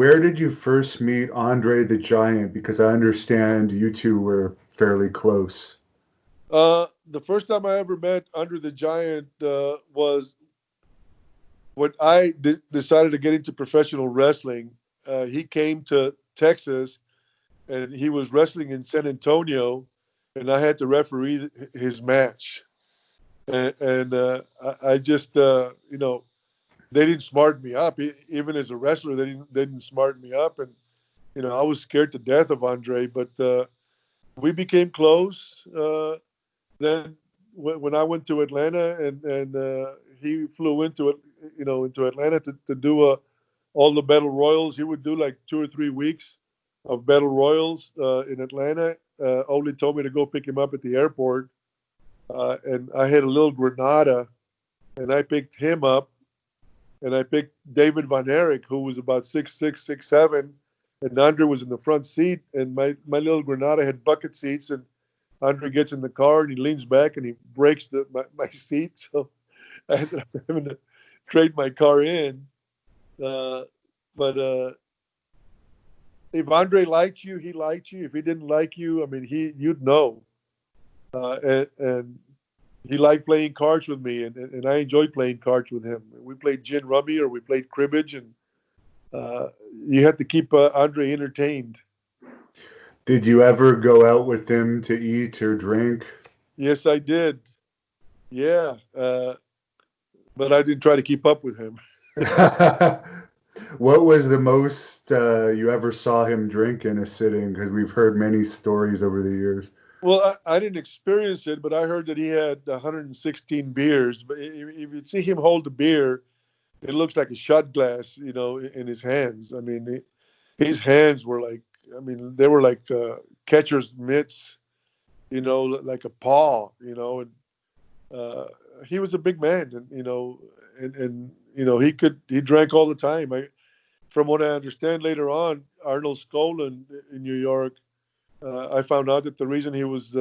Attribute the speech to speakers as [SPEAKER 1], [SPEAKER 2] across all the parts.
[SPEAKER 1] where did you first meet Andre the Giant? Because I understand you two were fairly close.
[SPEAKER 2] The first time I ever met Andre the Giant was when I decided to get into professional wrestling. He came to Texas and he was wrestling in San Antonio, and I had to referee his match. And I just, they didn't smart me up. Even as a wrestler, they didn't smart me up. And, I was scared to death of Andre, but we became close. Then when I went to Atlanta and he flew into Atlanta to do all the battle royals, he would do like 2 or 3 weeks of battle royals in Atlanta. Only told me to go pick him up at the airport, and I had a little Granada, and I picked him up, and I picked David Von Erich, who was about 6'6", 6'7", and Andre was in the front seat, and my little Granada had bucket seats, and Andre gets in the car and he leans back and he breaks my seat. So I ended up having to trade my car in. Uh, but if Andre liked you, he liked you. If he didn't like you, I mean, you'd know. And he liked playing cards with me, and I enjoyed playing cards with him. We played gin rummy or we played cribbage, and you had to keep Andre entertained.
[SPEAKER 1] Did you ever go out with him to eat or drink?
[SPEAKER 2] Yes, I did. Yeah, but I didn't try to keep up with him.
[SPEAKER 1] What was the most you ever saw him drink in a sitting? Because we've heard many stories over the years.
[SPEAKER 2] Well, I didn't experience it, but I heard that he had 116 beers. But if you see him hold a beer, it looks like a shot glass, in his hands. I mean, his hands were like, I mean, they were like catcher's mitts, like a paw, and uh, he was a big man, and he drank all the time. From what I understand later on, Arnold Skolin in New York, I found out that the reason he was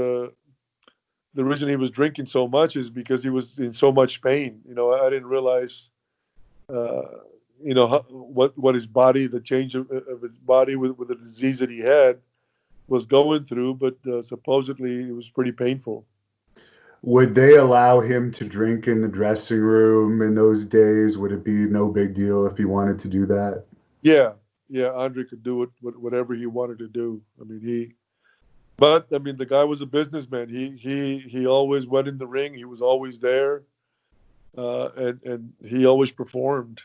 [SPEAKER 2] drinking so much is because he was in so much pain. I didn't realize, uh, what his body, the change of his body with the disease that he had was going through, but supposedly it was pretty painful.
[SPEAKER 1] Would they allow him to drink in the dressing room in those days? Would it be no big deal if he wanted to do that?
[SPEAKER 2] Yeah, yeah, Andre could do it, whatever he wanted to do. I mean, but I mean, the guy was a businessman. He always went in the ring. He was always there, and he always performed.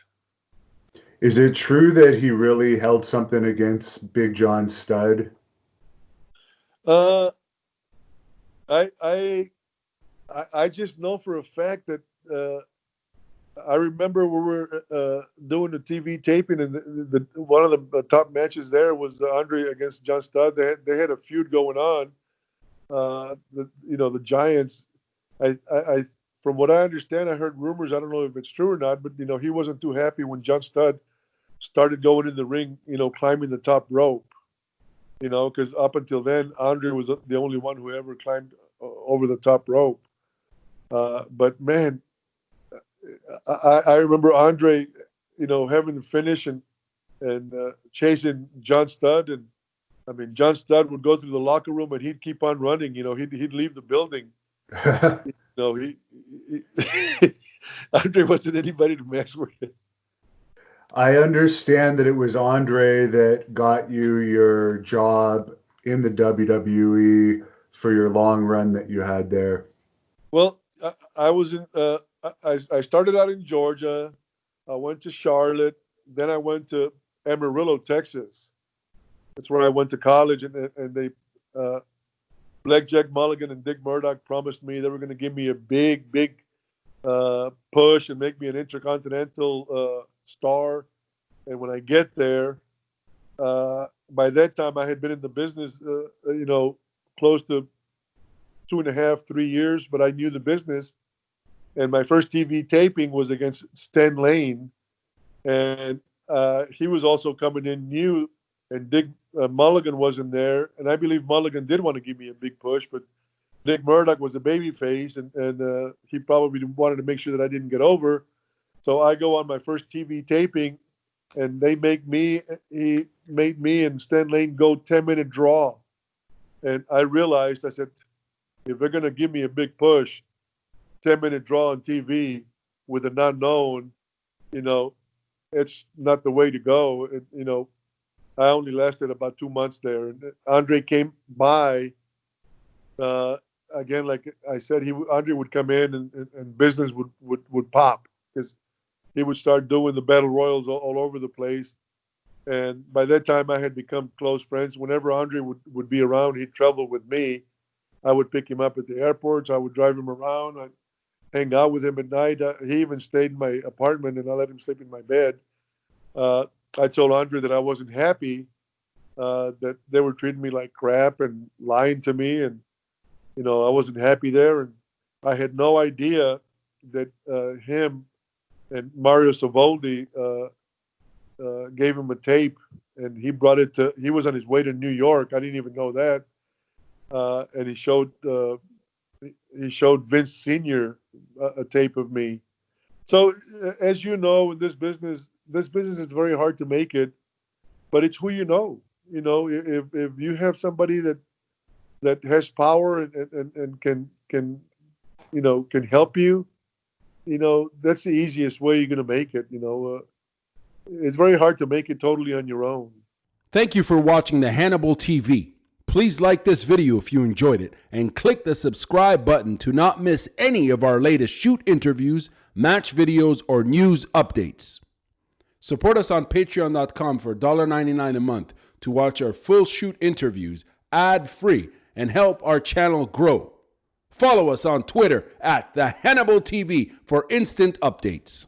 [SPEAKER 1] Is it true that he really held something against Big John Studd?
[SPEAKER 2] Uh, I I I just know for a fact that I remember we were doing the TV taping, and one of the top matches there was Andre against John Studd. They had a feud going on. The Giants. I from what I understand, I heard rumors. I don't know if it's true or not, but he wasn't too happy when John Studd started going in the ring. Climbing the top rope. Because up until then, Andre was the only one who ever climbed over the top rope. But man, I remember Andre, having the finish and chasing John Studd, and I mean John Studd would go through the locker room and he'd keep on running. He'd leave the building. No, he Andre wasn't anybody to mess with.
[SPEAKER 1] I understand that it was Andre that got you your job in the WWE for your long run that you had there.
[SPEAKER 2] Well, I was in. I started out in Georgia. I went to Charlotte. Then I went to Amarillo, Texas. That's where I went to college, and they, uh, Blackjack Mulligan and Dick Murdoch promised me they were going to give me a big, big push and make me an intercontinental star. And when I get there, by that time I had been in the business, close to 2.5, 3 years, but I knew the business. And my first TV taping was against Stan Lane, and he was also coming in new, and Dick Mulligan wasn't there, and I believe Mulligan did want to give me a big push, but Dick Murdoch was a baby face, and he probably wanted to make sure that I didn't get over. So I go on my first TV taping, and he made me and Stan Lane go 10-minute draw. And I realized, I said, if they're going to give me a big push, 10-minute draw on TV with an unknown, you know, it's not the way to go. I only lasted about 2 months there. And Andre came by. Uh, Again, like I said, Andre would come in and business would pop because he would start doing the battle royals all over the place. And by that time, I had become close friends. Whenever Andre would be around, he'd travel with me. I would pick him up at the airports. I would drive him around. I'd hang out with him at night. He even stayed in my apartment, and I let him sleep in my bed. Uh, I told Andre that I wasn't happy, that they were treating me like crap and lying to me, and I wasn't happy there. And I had no idea that him and Mario Savoldi gave him a tape, and he brought it to. He was on his way to New York. I didn't even know that, and he showed Vince Senior a tape of me. So, as you know, in this business is very hard to make it, but it's who you know. If you have somebody that has power and can help you, that's the easiest way you're going to make it. It's very hard to make it totally on your own.
[SPEAKER 3] Thank you for watching the Hannibal TV. Please like this video if you enjoyed it and click the subscribe button to not miss any of our latest shoot interviews, match videos, or news updates. Support us on patreon.com for $1.99 a month to watch our full shoot interviews ad-free and help our channel grow. Follow us on Twitter at the Hannibal TV for instant updates.